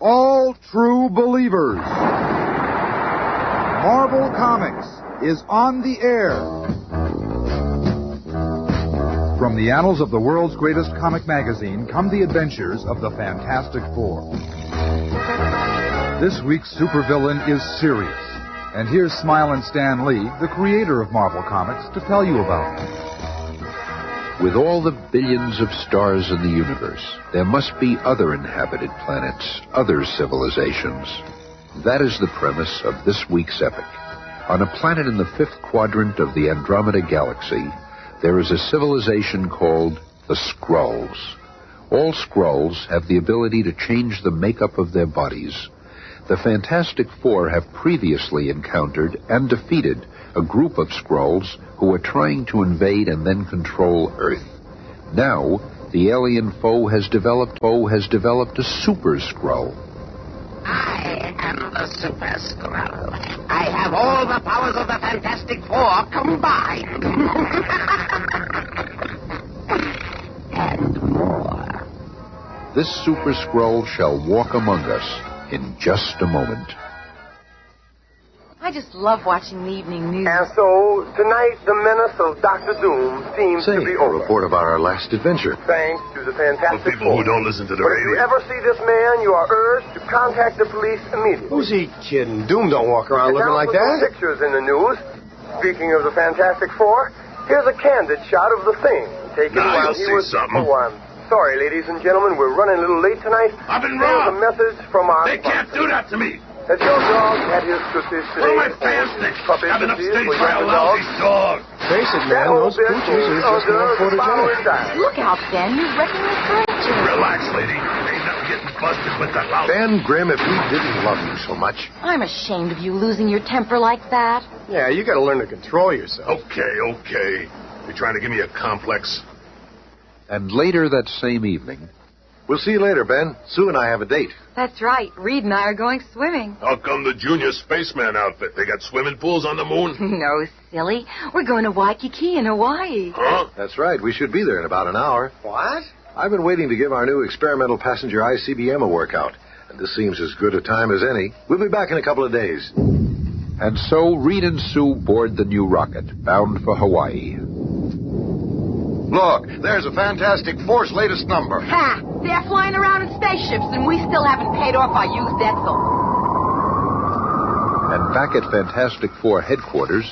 All true believers. Marvel Comics is on the air. From the annals of the world's greatest comic magazine come the adventures of the Fantastic Four. This week's supervillain is serious. And here's Smile and Stan Lee, the creator of Marvel Comics, to tell you about him. With all the billions of stars in the universe, there must be other inhabited planets, other civilizations. That is the premise of this week's epic. On a planet in the fifth quadrant of the Andromeda Galaxy, there is a civilization called the Skrulls. All Skrulls have the ability to change the makeup of their bodies. The Fantastic Four have previously encountered and defeated a group of Skrulls who are trying to invade and then control Earth. Now, the alien foe has developed a Super Skrull. I am the Super Skrull. I have all the powers of the Fantastic Four combined. And more. This Super Skrull shall walk among us in just a moment. I just love watching the evening news. And so, tonight, the menace of Dr. Doom seems to be over. A report about our last adventure. Thanks to the Fantastic people Four. who don't listen to the But if you radio. ever see this man, you are urged to contact the police immediately. Who's he kidding? Doom don't walk around looking like Now, that. pictures in the news. Speaking of the Fantastic Four, here's a candid shot of the Thing taken Now while you'll he see was... something. Oh, I'm sorry, ladies and gentlemen, we're running a little late tonight. I've been There's a robbed. message from our... They can't do that to me. That your dog had his cookies today. What are my fans think? Puppy I've been cookies upstaged for by a younger lousy dogs. dog. Face it, That man, old those bitch coochies are is just more photogenic. Look out, Ben. You're wrecking the furniture. Relax, lady. Ain't nothing getting busted with the lousy. Ben Grimm, if we didn't love you so much. I'm ashamed of you losing your temper like that. Yeah, you gotta learn to control yourself. Okay. You're trying to give me a complex? And later that same evening, We'll see you later, Ben. Sue and I have a date. That's right. Reed and I are going swimming. How come the junior spaceman outfit? They got swimming pools on the moon? No, silly. We're going to Waikiki in Hawaii. Huh? That's right. We should be there in about an hour. What? I've been waiting to give our new experimental passenger ICBM a workout. And this seems as good a time as any. We'll be back in a couple of days. and so Reed and Sue board the new rocket, bound for Hawaii. Look, there's a Fantastic Four's latest number. Ha! They're flying around in spaceships, and we still haven't paid off our used Etzel. And back at Fantastic Four headquarters...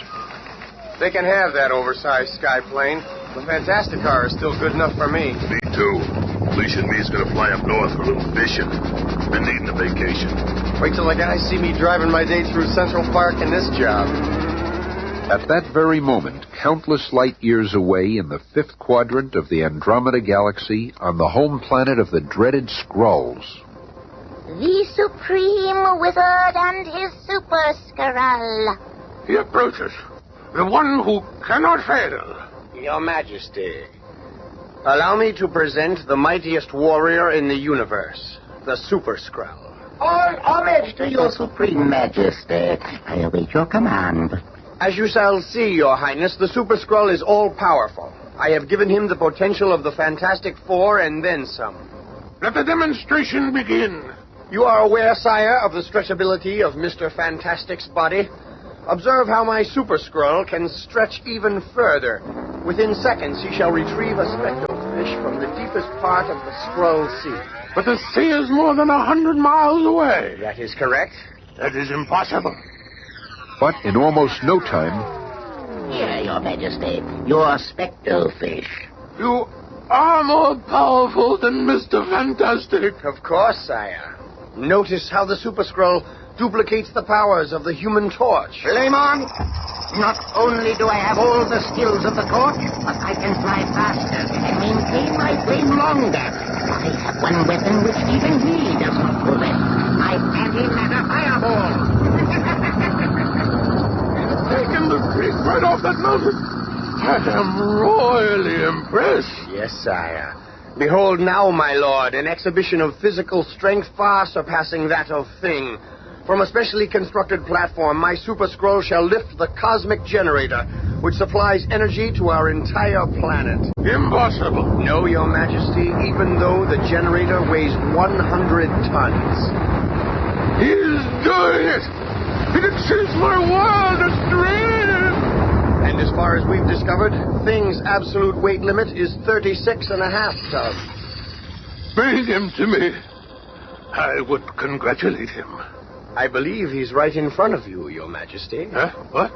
They can have that oversized sky plane. The Fantastic car is still good enough for me. Me too. Felicia and me's gonna fly up north for a little fishing. Been needing a vacation. Wait till the guys see me driving my day through Central Park in this job. At that very moment, countless light years away in the fifth quadrant of the Andromeda Galaxy, on the home planet of the dreaded Skrulls. The Supreme Wizard and his Super Skrull. He approaches. The one who cannot fail. Your Majesty, allow me to present the mightiest warrior in the universe, the Super Skrull. All homage to your Supreme Majesty. I await your command. As you shall see, Your Highness, the Super Skrull is all-powerful. I have given him the potential of the Fantastic Four and then some. Let the demonstration begin. You are aware, sire, of the stretchability of Mr. Fantastic's body. Observe how my Super Skrull can stretch even further. Within seconds, he shall retrieve a spectrefish from the deepest part of the Skrull Sea. But the sea is more than 100 miles away. That is correct. That is impossible. But in almost no time... Here, Your Majesty, your spectral fish. You are more powerful than Mr. Fantastic. Of course, sire. Notice how the Super Skrull duplicates the powers of the Human Torch. Flame on! Not only do I have all the skills of the torch, but I can fly faster and maintain my flame longer. I have one weapon which even he does not possess. My antimatter fireball. Taking the creek right off that mountain. I am royally impressed. Yes, sire. Behold now, my lord, an exhibition of physical strength far surpassing that of Thing. From a specially constructed platform, my Super Skrull shall lift the cosmic generator, which supplies energy to our entire planet. Impossible. No, Your Majesty, even though the generator weighs 100 tons. He's doing it. It exceeds my wildest dream. And as far as we've discovered, Thing's absolute weight limit is 36.5 tons. Bring him to me. I would congratulate him. I believe he's right in front of you, Your Majesty. Huh? What?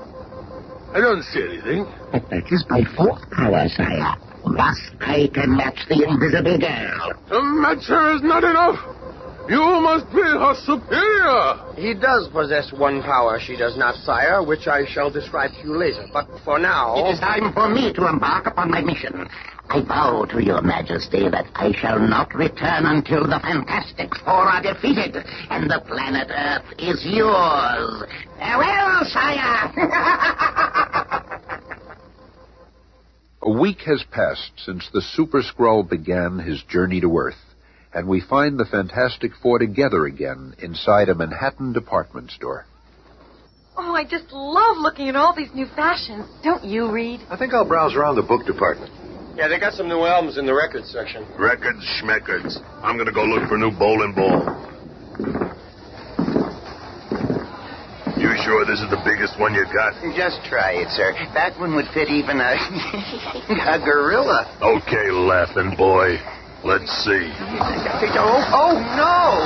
I don't see anything. That is my fourth power, sire. Thus I can match the invisible girl. To match her is not enough. You must be her superior. He does possess one power she does not, sire, which I shall describe to you later. But for now... It is time for me to embark upon my mission. I vow to Your Majesty that I shall not return until the Fantastic Four are defeated and the planet Earth is yours. Farewell, sire! A week has passed since the Super Skrull began his journey to Earth, and we find the Fantastic Four together again inside a Manhattan department store. Oh, I just love looking at all these new fashions. Don't you, Reed? I think I'll browse around the book department. Yeah, they got some new albums in the records section. Records, schmeckers. I'm going to go look for new bowling ball. You sure this is the biggest one you got? Just try it, sir. That one would fit even a gorilla. Okay, laughing boy. Let's see. Oh, no!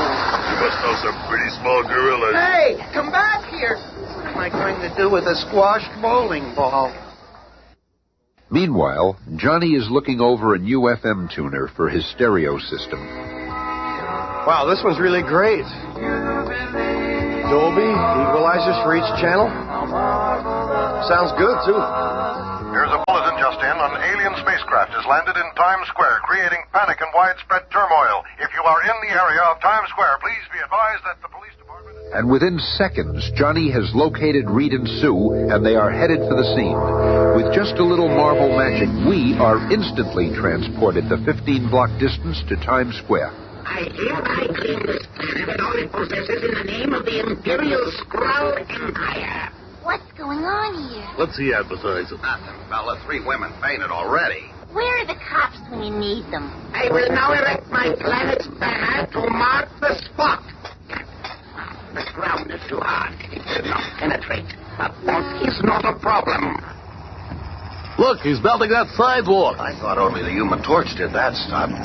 You must know some pretty small gorillas. Hey, come back here! What am I going to do with a squashed bowling ball? Meanwhile, Johnny is looking over a new FM tuner for his stereo system. Wow, this one's really great. Dolby, equalizers for each channel. Sounds good, too. Here's a bulletin just in. An alien spacecraft has landed in Times Square, creating panic and widespread turmoil. If you are in the area of Times Square, please be advised that the police department... And within seconds, Johnny has located Reed and Sue, and they are headed for the scene. With just a little Marvel magic, we are instantly transported the 15-block distance to Times Square. I hereby claim this planet and all it possesses in the name of the Imperial Skrull Empire. What's going on here? What's he advertising? Nothing, fella. 3 women fainted already. Where are the cops when you need them? I will now erect my planet's banner to mark the spot. The ground is too hard. It did not penetrate. But that is not a problem. Look, he's melting that sidewalk. I thought only the Human Torch did that stunt.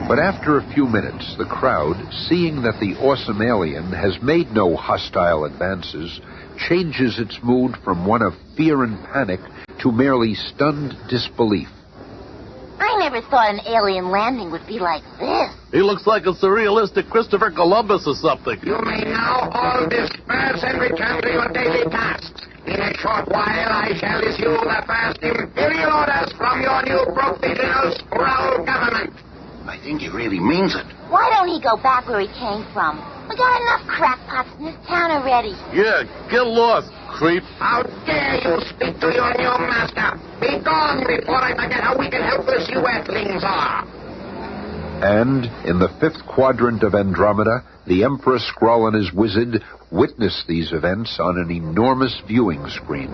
But after a few minutes, the crowd, seeing that the awesome alien has made no hostile advances, changes its mood from one of fear and panic to merely stunned disbelief. I never thought an alien landing would be like this. He looks like a surrealistic Christopher Columbus or something. You may now all disperse and return to your daily tasks. In a short while, I shall issue the first Imperial orders from your new provisional Skrull government. I think he really means it. Why don't he go back where he came from? We got enough crackpots in this town already. Yeah, get lost, creep. How dare you speak to your new master? Be gone before I forget how weak and helpless you Earthlings are. And, in the 5th quadrant of Andromeda, the Emperor Skrull and his wizard witness these events on an enormous viewing screen.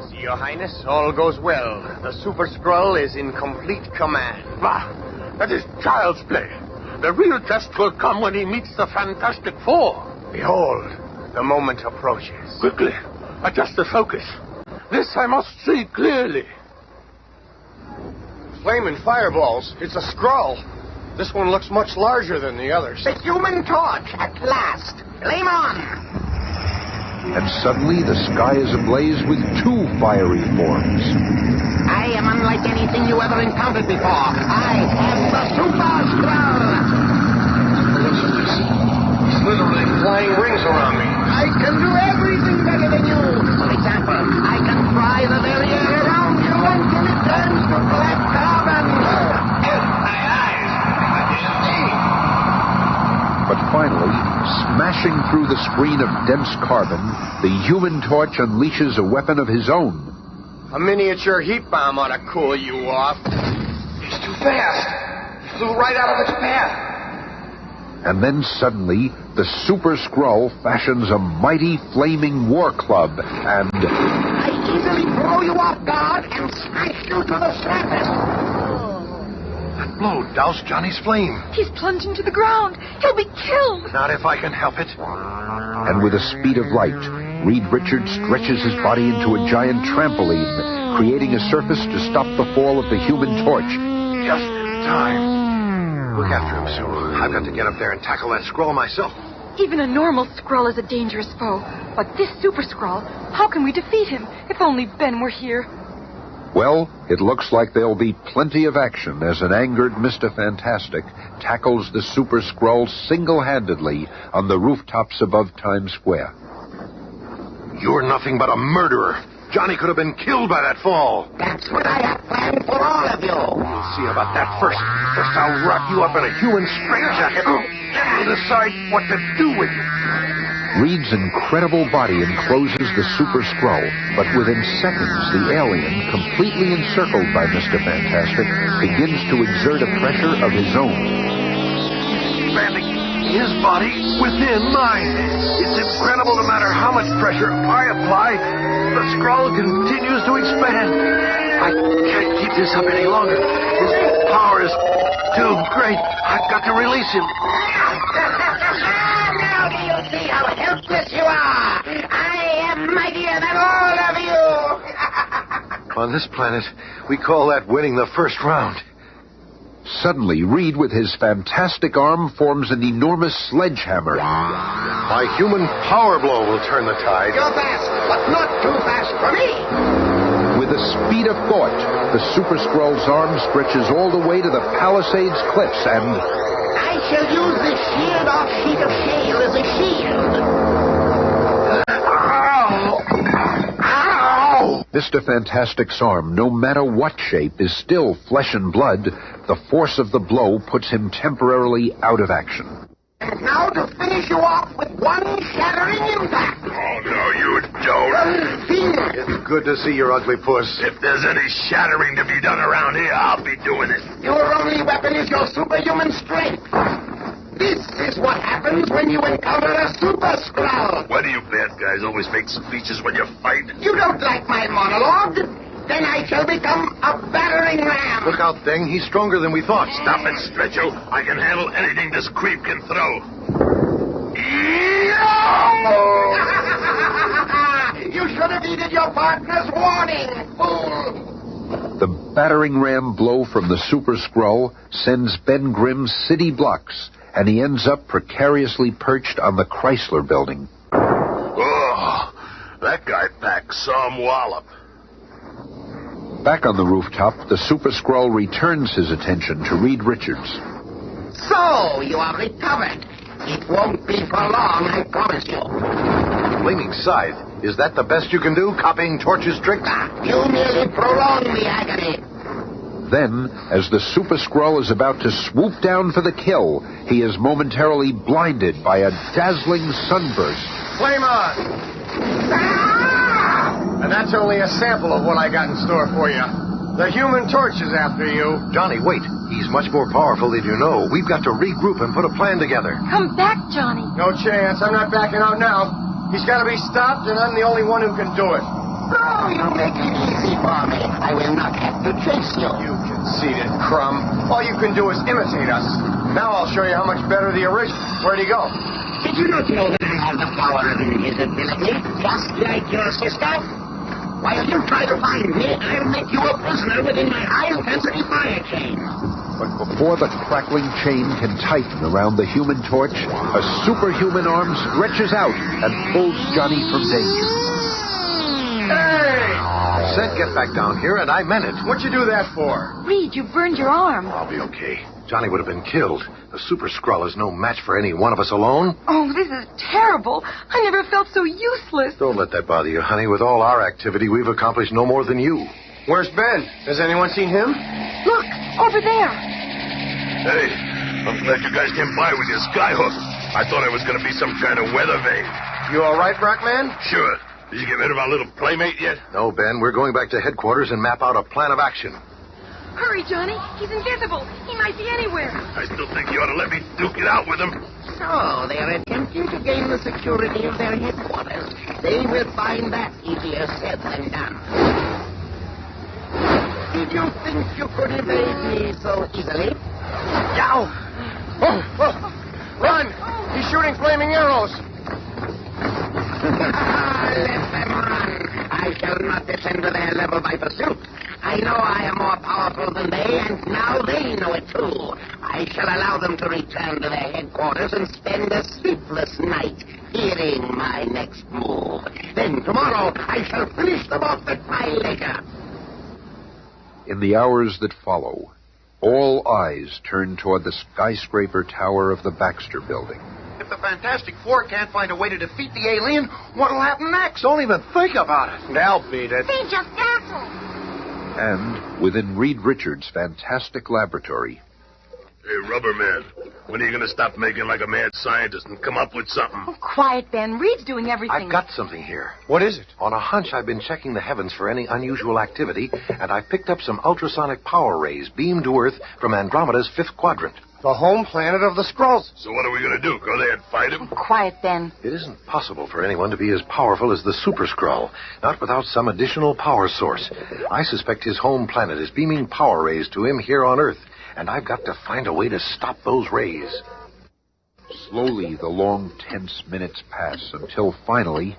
See, Your Highness, all goes well. The Super Skrull is in complete command. Bah, that is child's play. The real test will come when he meets the Fantastic Four. Behold, the moment approaches. Quickly, adjust the focus. This I must see clearly. Flaming fireballs. It's a Skrull. This one looks much larger than the others. The Human Torch, at last. Flame on! And suddenly the sky is ablaze with 2 fiery forms. I am unlike anything you ever encountered before. I am the Super Skrull! He's literally flying rings around me. I can do everything better than you. For example, I can fry the very air around you until it turns to black carbon. My eyes! I can't see. But finally, smashing through the screen of dense carbon, the Human Torch unleashes a weapon of his own. A miniature heat bomb ought to cool you off. He's too fast. He flew right out of its path. And then suddenly, the Super Skrull fashions a mighty flaming war club and... I easily throw you off guard and smash you to the surface. That blow doused Johnny's flame. He's plunging to the ground. He'll be killed. Not if I can help it. And with the speed of light, Reed Richards stretches his body into a giant trampoline, creating a surface to stop the fall of the Human Torch. Just in time. Look after him, Sue. I've got to get up there and tackle that Skrull myself. Even a normal Skrull is a dangerous foe. But this Super Skrull, how can we defeat him? If only Ben were here. Well, it looks like there'll be plenty of action as an angered Mr. Fantastic tackles the Super Skrull single-handedly on the rooftops above Times Square. You're nothing but a murderer. Johnny could have been killed by that fall. That's what I have planned for all of you. We'll see about that first. First, I'll wrap you up in a human straitjacket. Then we'll decide what to do with you. Reed's incredible body encloses the Super Skrull, but within seconds, the alien, completely encircled by Mr. Fantastic, begins to exert a pressure of his own. Expanding his body within mine. It's incredible. No matter how much pressure I apply, the Skrull continues to expand. I can't keep this up any longer. His power is too great. I've got to release him. Now do you see how helpless you are? I am mightier than all of you. On this planet, we call that winning the first round. Suddenly, Reed, with his fantastic arm, forms an enormous sledgehammer. My human power blow will turn the tide. You're fast, but not too fast for me. With the speed of thought, the Super Skrull's arm stretches all the way to the Palisades cliffs and... I shall use this sheared-off sheet of shale as a shield. Ow! Ow! Mr. Fantastic's arm, no matter what shape, is still flesh and blood. The force of the blow puts him temporarily out of action. And now to finish you off with one shattering impact. Oh, no, you don't. Fiend! It's good to see your ugly puss. If there's any shattering to be done around here, I'll be doing it. Your only weapon is your superhuman strength. This is what happens when you encounter a Super Skrull. Why do you bad guys always make speeches when you fight? You don't like my monologue? Then I shall become a battering ram. Look out, Thing. He's stronger than we thought. Stop it, Stretcho. I can handle anything this creep can throw. You should have heeded your partner's warning, fool. The battering ram blow from the Super Skrull sends Ben Grimm's city blocks, and he ends up precariously perched on the Chrysler Building. Oh, that guy packed some wallop. Back on the rooftop, the Super Skrull returns his attention to Reed Richards. So, you are recovered. It won't be for long, I promise you. Flaming Scythe. Is that the best you can do, copying Torch's tricks? You merely prolong the agony. Then, as the Super Skrull is about to swoop down for the kill, he is momentarily blinded by a dazzling sunburst. Flame on! And that's only a sample of what I got in store for you. The Human Torch is after you. Johnny, wait. He's much more powerful than you know. We've got to regroup and put a plan together. Come back, Johnny. No chance. I'm not backing out now. He's got to be stopped, and I'm the only one who can do it. Oh, you make it easy for me. I will not have to chase you. You conceited crumb. All you can do is imitate us. Now I'll show you how much better the original. Where'd he go? Did you not know that I have the power of invisibility, just like your sister? While you try to find me, I'll make you a prisoner within my high-intensity fire chain. But before the crackling chain can tighten around the Human Torch, a superhuman arm stretches out and pulls Johnny from danger. Hey! I said get back down here, and I meant it. What'd you do that for? Reed, you burned your arm. I'll be okay. Johnny would have been killed. The Super Skrull is no match for any one of us alone. Oh, this is terrible. I never felt so useless. Don't let that bother you, honey. With all our activity, we've accomplished no more than you. Where's Ben? Has anyone seen him? Look, over there. Hey, I'm glad you guys came by with your skyhook. I thought it was going to be some kind of weather vane. You all right, Brackman? Sure. Did you get rid of our little playmate yet? No, Ben. We're going back to headquarters and map out a plan of action. Hurry, Johnny. He's invisible. He might be anywhere. I still think you ought to let me duke it out with him. So, they're attempting to gain the security of their headquarters. They will find that easier said than done. Did you think you could evade me so easily? Yow! Oh! Run! He's shooting flaming arrows. Let them run. I shall not descend to their level by pursuit. I know I am more powerful than they, and now they know it too. I shall allow them to return to their headquarters and spend a sleepless night hearing my next move. Then tomorrow I shall finish them off at my leisure. In the hours that follow, all eyes turn toward the skyscraper tower of the Baxter Building. If the Fantastic Four can't find a way to defeat the alien, what'll happen next? Don't even think about it. They'll beat it. They just dazzle. And within Reed Richards' fantastic laboratory, Hey, Rubber Man, when are you going to stop making like a mad scientist and come up with something? Oh, quiet, Ben. Reed's doing everything. I've got something here. What is it? On a hunch, I've been checking the heavens for any unusual activity, and I picked up some ultrasonic power rays beamed to Earth from Andromeda's fifth quadrant. The home planet of the Skrulls. So what are we going to do, go there and fight him? Quiet, Ben. It isn't possible for anyone to be as powerful as the Super Skrull, not without some additional power source. I suspect his home planet is beaming power rays to him here on Earth, and I've got to find a way to stop those rays. slowly the long, tense minutes pass until finally...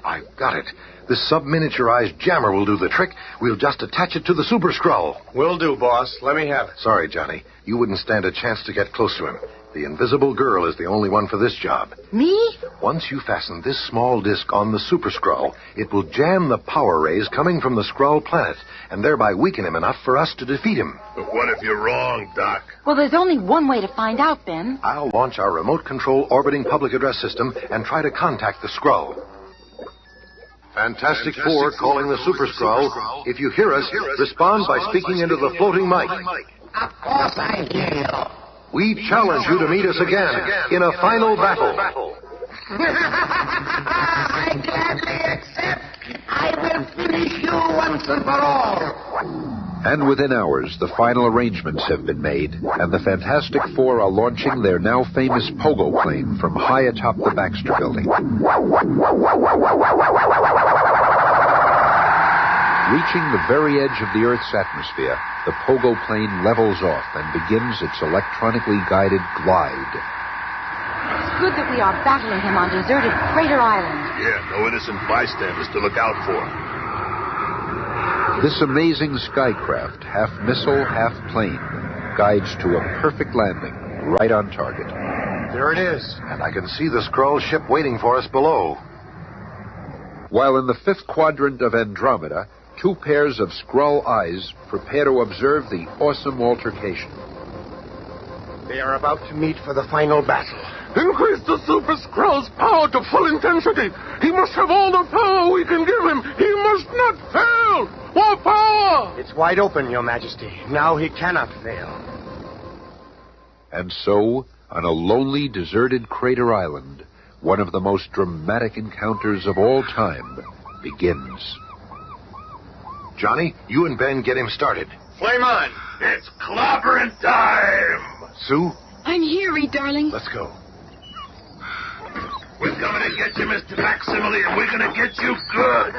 I've got it. This sub-miniaturized jammer will do the trick. We'll just attach it to the Super Skrull. Will do, boss. Let me have it. Sorry, Johnny. You wouldn't stand a chance to get close to him. The invisible girl is the only one for this job. Me? Once you fasten this small disc on the Super Skrull, it will jam the power rays coming from the Skrull planet, and thereby weaken him enough for us to defeat him. But what if you're wrong, Doc? Well, there's only one way to find out, Ben. I'll launch our remote control orbiting public address system and try to contact the Skrull. Fantastic Four calling the Super Skrull. If you hear us, respond by speaking into the floating mic. Of course I hear you. We challenge you to meet us again in a final battle. I gladly accept. I will finish you once and for all. And within hours, the final arrangements have been made, and the Fantastic Four are launching their now famous pogo plane from high atop the Baxter Building. Reaching the very edge of the Earth's atmosphere, the pogo plane levels off and begins its electronically guided glide. It's good that we are battling him on deserted Crater Island. Yeah, no innocent bystanders to look out for. This amazing skycraft, half missile, half plane, guides to a perfect landing, right on target. There it is. And I can see the Skrull ship waiting for us below. While in the fifth quadrant of Andromeda, two pairs of Skrull eyes prepare to observe the awesome altercation. They are about to meet for the final battle. Increase the Super Skrull's power to full intensity. He must have all the power we can give him. He must not fail. More power! It's wide open, Your Majesty. Now he cannot fail. And so, on a lonely, deserted crater island, one of the most dramatic encounters of all time begins. Johnny, you and Ben get him started. Flame on. It's clobbering time! Sue, I'm here, Reed, darling. let's go. We're coming to get you, Mr. Facsimile, and we're going to get you good.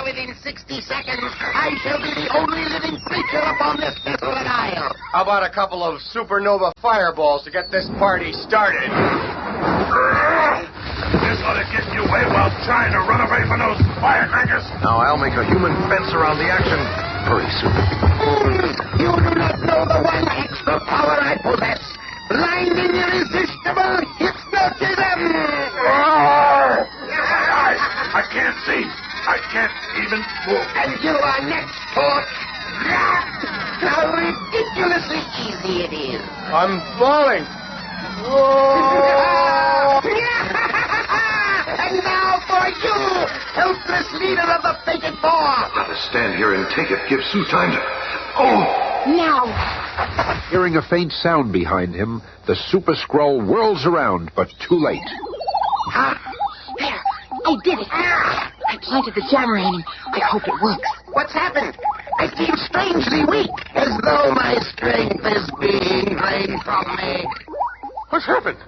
Within 60 seconds, I shall be the only living creature upon this desolate isle. How about a couple of supernova fireballs to get this party started? This ought to get you away while trying to run away from those firecrackers. Now I'll make a human fence around the action. Hurry, Sue. You do not know the one extra power I possess. Blinding, irresistible hypnotism! I can't see. I can't even move. And you are next, Torch. How ridiculously easy it is. I'm falling. And now for you, helpless leader of the fated four. Let us stand here and take it. Give Sue time to... Oh! Now. Hearing a faint sound behind him, the Super Skrull whirls around, but too late. There. I did it. I planted the jammer in him. I hope it works. What's happened? I feel strangely weak, as though my strength is being drained from me. What's happened?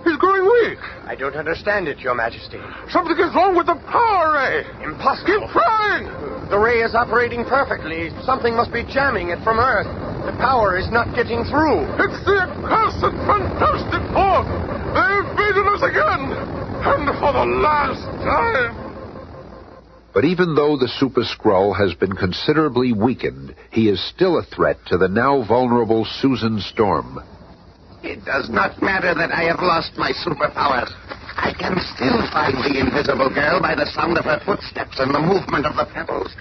He's growing weak. I don't understand it, Your Majesty. Something is wrong with the power ray. Impossible. Keep trying. The ray is operating perfectly. Something must be jamming it from Earth. The power is not getting through. It's the accursed Fantastic Four. They've beaten us again. And for the last time. But even though the Super Skrull has been considerably weakened, he is still a threat to the now vulnerable Susan Storm. It does not matter that I have lost my superpowers. I can still find the invisible girl by the sound of her footsteps and the movement of the pebbles.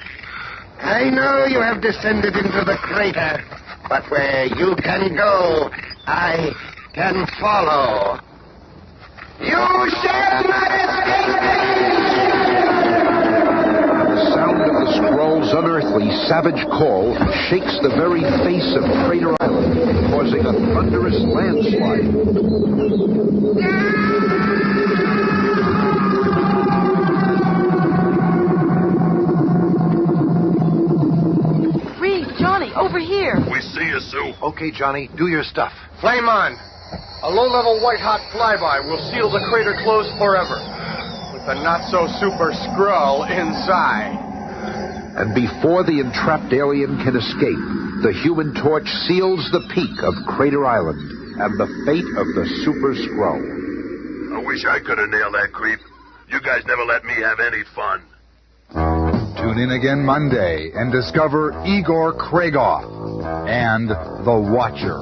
I know you have descended into the crater, but where you can go, I can follow. You shall not escape! The sound of the Skrull's unearthly, savage call shakes the very face of Crater Island, causing a thunderous landslide. Reed, Johnny, over here. We see you, Sue. Okay, Johnny, do your stuff. Flame on. A low-level white-hot flyby will seal the crater closed forever. With the not-so-super Skrull inside. And before the entrapped alien can escape, the Human Torch seals the peak of Crater Island and the fate of the Super Skrull. I wish I could have nailed that creep. You guys never let me have any fun. Tune in again Monday and discover Igor Kragoff and The Watcher.